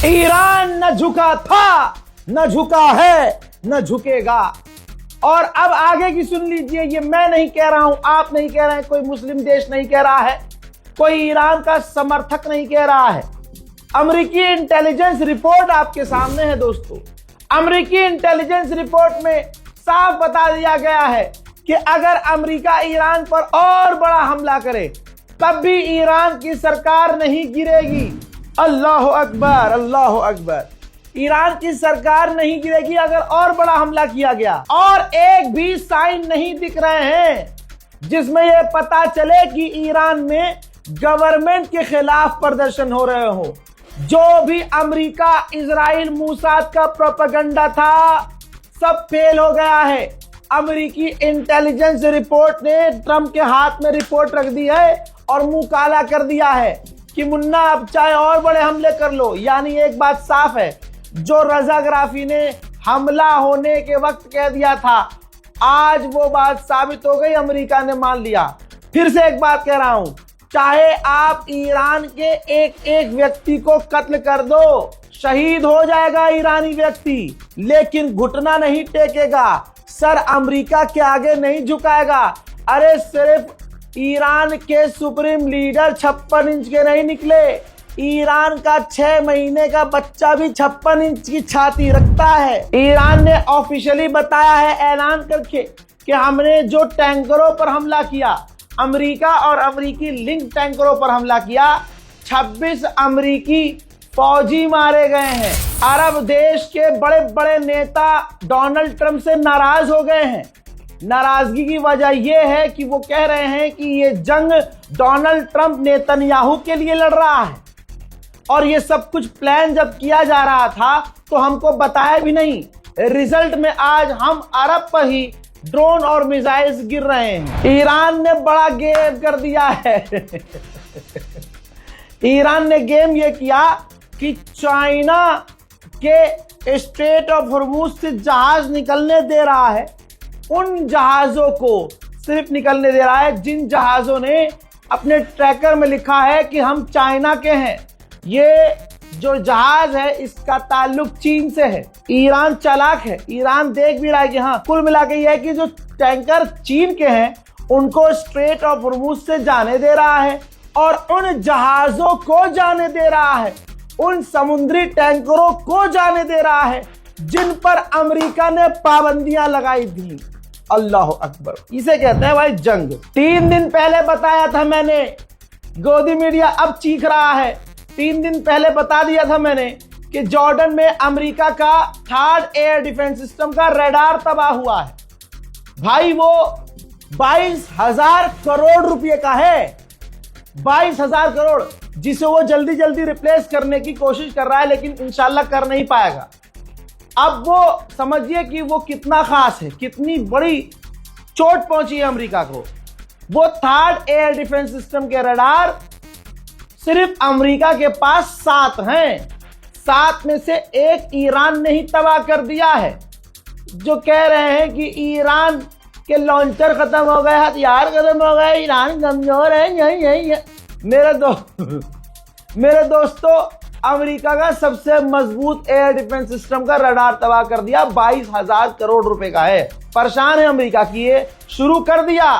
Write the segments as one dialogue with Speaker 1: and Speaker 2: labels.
Speaker 1: Iran न झुका था, न झुका है, न झुकेगा। और अब आगे की सुन लीजिए, ये मैं नहीं कह रहा हूं, आप नहीं कह रहे हैं, कोई मुस्लिम देश नहीं कह रहा है, कोई ईरान का समर्थक नहीं कह रहा है। अमेरिकी इंटेलिजेंस रिपोर्ट आपके सामने है दोस्तों। अमेरिकी इंटेलिजेंस रिपोर्ट में साफ बता दिया गया है कि अगर अमेरिका ईरान पर और बड़ा हमला करे तब भी ईरान की सरकार नहीं गिरेगी। अल्लाह अकबर, अल्लाह अकबर। ईरान की सरकार नहीं गिरेगी अगर और बड़ा हमला किया गया। और एक भी साइन नहीं दिख रहे हैं जिसमें यह पता चले कि ईरान में गवर्नमेंट के खिलाफ प्रदर्शन हो रहे हो। जो भी अमेरिका, इजराइल, मूसाद का प्रोपेगेंडा था सब फेल हो गया है। अमेरिकी इंटेलिजेंस रिपोर्ट ने ट्रंप के हाथ में रिपोर्ट रख दी है और मुंह काला कर दिया है कि मुन्ना अब चाहे और बड़े हमले कर लो। यानी एक बात साफ है, जो रजा गराफी ने हमला होने के वक्त कह दिया था, आज वो बात साबित हो गई, अमेरिका ने मान लिया। फिर से एक बात कह रहा हूं, चाहे आप ईरान के एक एक व्यक्ति को कत्ल कर दो, शहीद हो जाएगा ईरानी व्यक्ति, लेकिन घुटना नहीं टेकेगा, सर अमेरिका के आगे नहीं झुकाएगा। अरे सिर्फ ईरान के सुप्रीम लीडर 56 इंच के नहीं निकले, ईरान का 6 महीने का बच्चा भी 56 इंच की छाती रखता है। ईरान ने ऑफिशियली बताया है ऐलान करके कि हमने जो टैंकरों पर हमला किया, अमेरिका और अमेरिकी लिंक टैंकरों पर हमला किया, 26 अमेरिकी फौजी मारे गए हैं। अरब देश के बड़े बड़े नेता डोनाल्ड ट्रंप से नाराज हो गए हैं। नाराजगी की वजह यह है कि वो कह रहे हैं कि ये जंग डोनाल्ड ट्रंप नेतन्याहू के लिए लड़ रहा है और ये सब कुछ प्लान जब किया जा रहा था तो हमको बताया भी नहीं। रिजल्ट में आज हम अरब पर ही ड्रोन और मिसाइल्स गिर रहे हैं। ईरान ने बड़ा गेम कर दिया है। ईरान ने गेम ये किया कि चाइना के स्ट्रेट ऑफ हॉर्मुज से जहाज निकलने दे रहा है, उन जहाजों को सिर्फ निकलने दे रहा है जिन जहाजों ने अपने ट्रैकर में लिखा है कि हम चाइना के हैं। ये जो जहाज है इसका ताल्लुक चीन से है। ईरान चालाक है, ईरान देख भी रहा है कि हाँ, कुल मिला के ये है कि जो टैंकर चीन के हैं उनको स्ट्रेट ऑफ हॉर्मुज से जाने दे रहा है और उन जहाजों को जाने दे रहा है, उन समुद्री टैंकरों को जाने दे रहा है जिन पर अमेरिका ने पाबंदियां लगाई थी। अल्लाह अकबर। इसे कहते हैं भाई जंग। 3 दिन पहले बताया था मैंने, गोदी मीडिया अब चीख रहा है। 3 दिन पहले बता दिया था मैंने कि जॉर्डन में अमेरिका का 3rd एयर डिफेंस सिस्टम का रडार तबाह हुआ है। भाई वो 22,000 करोड़ रुपए का है, 22,000 करोड़, जिसे वो जल्दी जल्दी रिप्लेस करने की कोशिश कर रहा है, लेकिन इंशाल्लाह कर नहीं पाएगा। अब वो समझिए कि वो कितना खास है, कितनी बड़ी चोट पहुंची है अमेरिका को। वो 3rd एयर डिफेंस सिस्टम के रडार सिर्फ अमेरिका के पास 7 हैं। 7 में से एक ईरान ने ही तबाह कर दिया है। जो कह रहे हैं कि ईरान के लॉन्चर खत्म हो गए, हथियार खत्म हो गए, ईरान कमजोर है, यही मेरे दोस्तों, अमेरिका का सबसे मजबूत एयर डिफेंस सिस्टम का रडार तबाह कर दिया। 22,000 करोड़ रुपए का है। परेशान है अमेरिका की, ये शुरू कर दिया।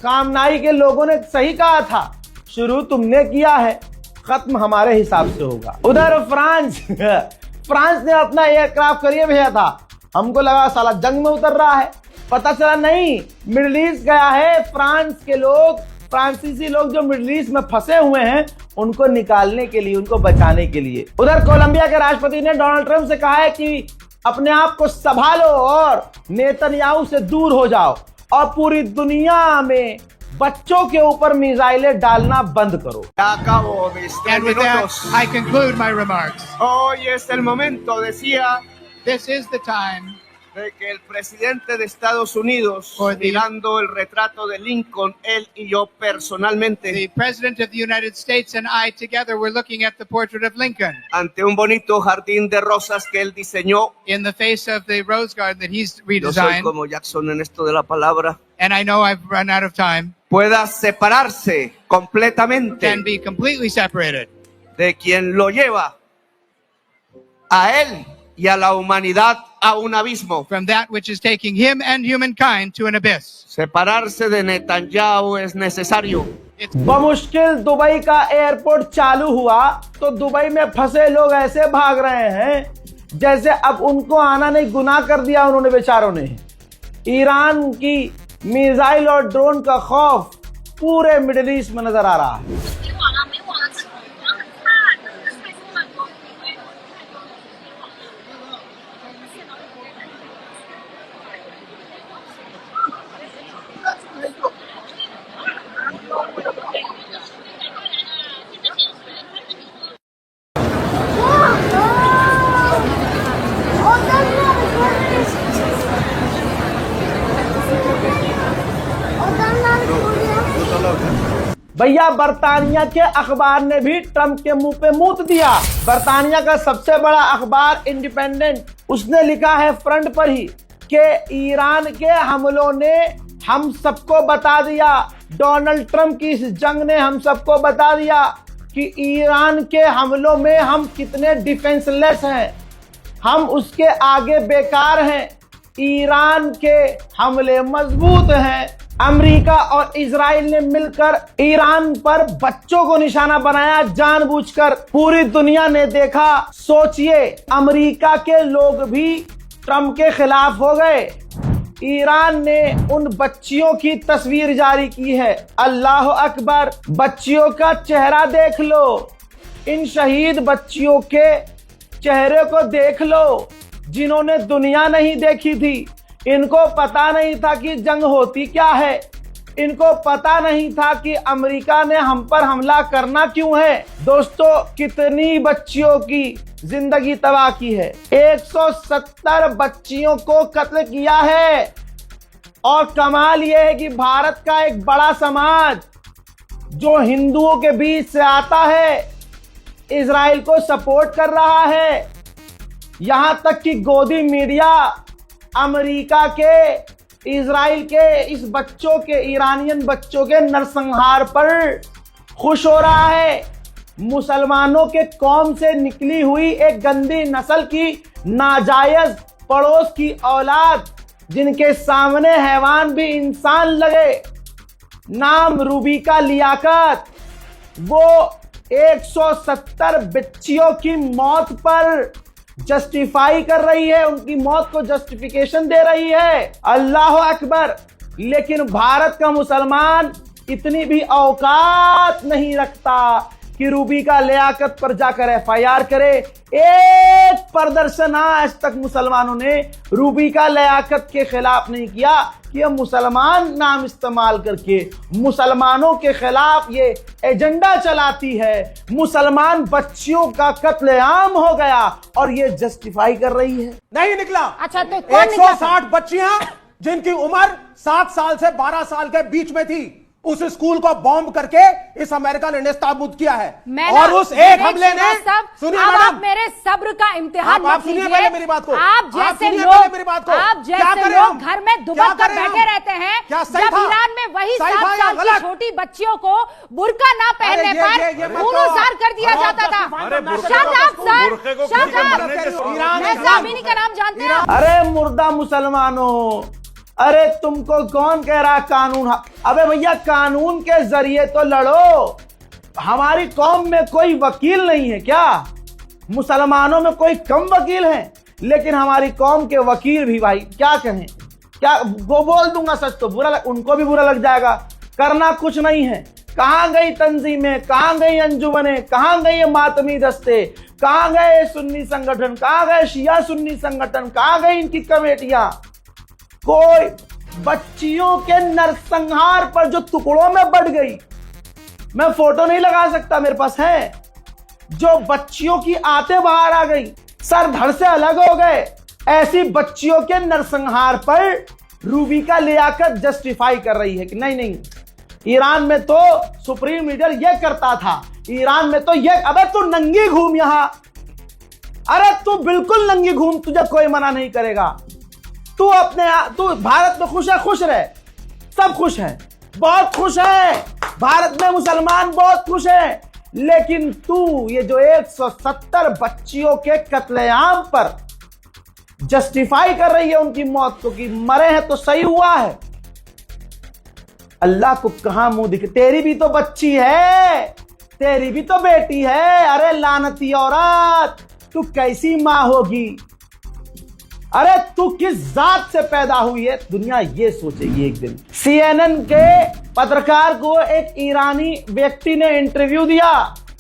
Speaker 1: खामनाई के लोगों ने सही कहा था, शुरू तुमने किया है, खत्म हमारे हिसाब से होगा। उधर फ्रांस ने अपना एयरक्राफ्ट करिए भेजा था, हमको लगा साला जंग में उतर रहा है, पता चला नहीं, मिडिल ईस्ट गया है। फ्रांस के लोग, फ्रांसीसी लोग जो मिडिल ईस्ट में फंसे हुए हैं उनको निकालने के लिए, उनको बचाने के लिए। उधर कोलंबिया के राष्ट्रपति ने डोनाल्ड ट्रंप से कहा है कि अपने आप को संभालो और नेतन्याहू से दूर हो जाओ और पूरी दुनिया में बच्चों के ऊपर मिसाइलें डालना बंद करो।
Speaker 2: Acabo mis 10 minutos.
Speaker 3: I conclude my remarks.
Speaker 2: Hoy es el momento, decía,
Speaker 3: This is the time
Speaker 2: de que el presidente de Estados Unidos, mirando el retrato de Lincoln, él y yo personalmente,
Speaker 3: the President of the United States and I together were looking at the portrait of Lincoln
Speaker 2: ante un bonito jardín de rosas que él diseñó.
Speaker 3: in the face of the rose garden that he's
Speaker 2: Yo soy
Speaker 3: redesigned.
Speaker 2: como Jackson en esto de la palabra.
Speaker 3: And I know I've run out of time.
Speaker 2: Pueda separarse completamente
Speaker 3: Can be completely separated
Speaker 2: de quien lo lleva a él y a la humanidad a un abismo.
Speaker 3: from that which is taking him and humankind to an abyss.
Speaker 2: Separarse de Netanyahu es necesario.
Speaker 3: It's
Speaker 1: बमुश्किल Dubai का airport चालू हुआ तो Dubai में फंसे लोग ऐसे भाग रहे हैं जैसे अब उनको आना नहीं, गुनाह कर दिया उन्होंने बेचारों ने। ईरान की मिसाइल और ड्रोन का खौफ पूरे मिडिल ईस्ट में नजर आ रहा है।
Speaker 4: 没网了，没网了，这网很差，真的太多了，多太多
Speaker 1: भैया बर्तानिया के अखबार ने भी ट्रंप के मुंह पे मूत दिया। बर्तानिया का सबसे बड़ा अखबार इंडिपेंडेंट, उसने लिखा है फ्रंट पर ही कि ईरान के हमलों ने हम सबको बता दिया, डोनाल्ड ट्रंप की इस जंग ने हम सबको बता दिया कि ईरान के हमलों में हम कितने डिफेंसलेस हैं, हम उसके आगे बेकार हैं। ईरान के हमले मजबूत हैं। अमेरिका और इजराइल ने मिलकर ईरान पर बच्चों को निशाना बनाया जानबूझकर। पूरी दुनिया ने देखा। सोचिए, अमेरिका के लोग भी ट्रंप के खिलाफ हो गए। ईरान ने उन बच्चियों की तस्वीर जारी की है। अल्लाह अकबर, बच्चियों का चेहरा देख लो, इन शहीद बच्चियों के चेहरे को देख लो जिन्होंने दुनिया नहीं देखी थी। इनको पता नहीं था कि जंग होती क्या है, इनको पता नहीं था कि अमेरिका ने हम पर हमला करना क्यों है। दोस्तों, कितनी बच्चियों की जिंदगी तबाह की है। 170 बच्चियों को कत्ल किया है। और कमाल यह है कि भारत का एक बड़ा समाज जो हिंदुओं के बीच से आता है, इजराइल को सपोर्ट कर रहा है। यहां तक कि गोदी मीडिया अमेरिका के, इजराइल के इस बच्चों के, ईरानियन बच्चों के नरसंहार पर खुश हो रहा है। मुसलमानों के कौम से निकली हुई एक गंदी नस्ल की नाजायज पड़ोस की औलाद, जिनके सामने हैवान भी इंसान लगे, नाम रूबिका लियाकत, वो 170 बच्चियों की मौत पर जस्टिफाई कर रही है, उनकी मौत को जस्टिफिकेशन दे रही है। अल्लाह अकबर। लेकिन भारत का मुसलमान इतनी भी औकात नहीं रखता कि रूबिका लियाकत पर जाकर एफआईआर करे। एक प्रदर्शन आज तक मुसलमानों ने रूबिका लियाकत के खिलाफ नहीं किया कि यह मुसलमान नाम इस्तेमाल करके मुसलमानों के खिलाफ ये एजेंडा चलाती है। मुसलमान बच्चियों का कत्लेआम हो गया और ये जस्टिफाई कर रही है।
Speaker 5: नहीं निकला।
Speaker 6: अच्छा, तो कौन निकला?
Speaker 5: 160 बच्चियां जिनकी उम्र 7 साल से 12 साल के बीच में थी, उस स्कूल को बॉम्ब करके इस अमेरिका ने नेस्ताबूद किया है। और उस एक हमले ने, सुनिए
Speaker 6: अब
Speaker 5: मैडम,
Speaker 6: आप मेरे सब्र का इम्तिहान
Speaker 5: आप सुनिए पहले मेरी बात को।
Speaker 6: आप जैसे
Speaker 5: सुनिए
Speaker 6: लोग,
Speaker 5: पहले मेरी बात को।
Speaker 6: आप
Speaker 5: क्या
Speaker 6: जैसे
Speaker 5: करें
Speaker 6: लोग
Speaker 5: हम?
Speaker 6: घर में दुबक कर
Speaker 5: करें
Speaker 6: बैठे
Speaker 5: हम?
Speaker 6: रहते हैं।
Speaker 5: क्या सही
Speaker 6: जब
Speaker 5: था?
Speaker 6: ईरान में वही
Speaker 5: सही
Speaker 6: 7
Speaker 5: था या
Speaker 6: साल की
Speaker 5: गलत?
Speaker 6: छोटी बच्चियों को बुर्का ना पहनने
Speaker 5: ये
Speaker 6: पर खून-उजार कर दिया जाता था। Shut up sir, shut up. मैं जामिनी का नाम जानते हैं?
Speaker 1: अरे मुर्दा मुसलमानों, अरे तुमको कौन कह रहा कानून? अबे भैया, कानून के जरिए तो लड़ो। हमारी कौम में कोई वकील नहीं है क्या? मुसलमानों में कोई कम वकील हैं? लेकिन हमारी कौम के वकील भी, भाई क्या कहें, क्या वो बोल दूंगा सच तो उनको भी बुरा लग जाएगा। करना कुछ नहीं है। कहां गई तंजीमें, कहां गई अंजुमनें, कहां गई ये मातमी दस्ते, कहां गए सुन्नी संगठन, कहां गए शिया सुन्नी संगठन, कहां गई इनकी कमेटियां? कोई बच्चियों के नरसंहार पर जो टुकड़ों में बढ़ गई, मैं फोटो नहीं लगा सकता, मेरे पास है, जो बच्चियों की आते बाहर आ गई, सर धड़ से अलग हो गए, ऐसी बच्चियों के नरसंहार पर रूबिका लियाकत जस्टिफाई कर रही है कि नहीं नहीं, ईरान में तो सुप्रीम लीडर ये करता था, ईरान में तो ये, अबे तू नंगी घूम यहां, अरे तू बिल्कुल नंगी घूम, तुझे कोई मना नहीं करेगा। तू भारत में खुश है, खुश रहे, सब खुश है, बहुत खुश है। भारत में मुसलमान बहुत खुश है। लेकिन तू ये जो 170 बच्चियों के कत्लेआम पर जस्टिफाई कर रही है उनकी मौत को कि मरे हैं तो सही हुआ है। अल्लाह को कहां मुंह दिखे? तेरी भी तो बच्ची है, तेरी भी तो बेटी है। अरे लानती औरत, तू कैसी मां होगी? अरे तू किस जात से पैदा हुई है? दुनिया ये सोचेगी एक दिन। CNN के पत्रकार को एक ईरानी व्यक्ति ने इंटरव्यू दिया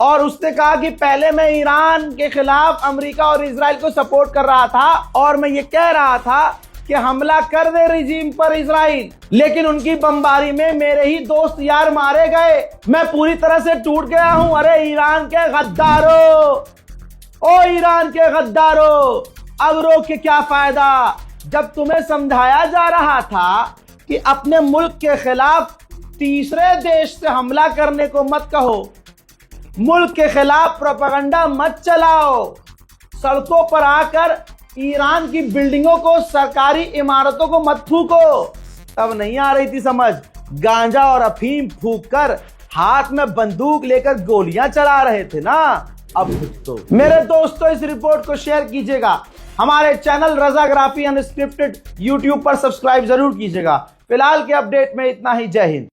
Speaker 1: और उसने कहा कि पहले मैं ईरान के खिलाफ अमेरिका और इजराइल को सपोर्ट कर रहा था और मैं ये कह रहा था कि हमला कर दे रिजीम पर इजराइल, लेकिन उनकी बमबारी में मेरे ही दोस्त यार मारे गए, मैं पूरी तरह से टूट गया हूं। अरे ईरान के गद्दारों, ओ ईरान के गद्दारों, अब रोक के क्या फायदा? जब तुम्हें समझाया जा रहा था कि अपने मुल्क के खिलाफ तीसरे देश से हमला करने को मत कहो, मुल्क के खिलाफ प्रोपेगेंडा मत चलाओ, सड़कों पर आकर ईरान की बिल्डिंगों को, सरकारी इमारतों को मत फूको, तब नहीं आ रही थी समझ। गांजा और अफीम फूक कर हाथ में बंदूक लेकर गोलियां चला रहे थे ना, अब तो। मेरे दोस्तों, इस रिपोर्ट को शेयर कीजिएगा, हमारे चैनल रजाग्राफी अनस्क्रिप्टेड यूट्यूब पर सब्सक्राइब जरूर कीजिएगा। फिलहाल के अपडेट में इतना ही। जय हिंद।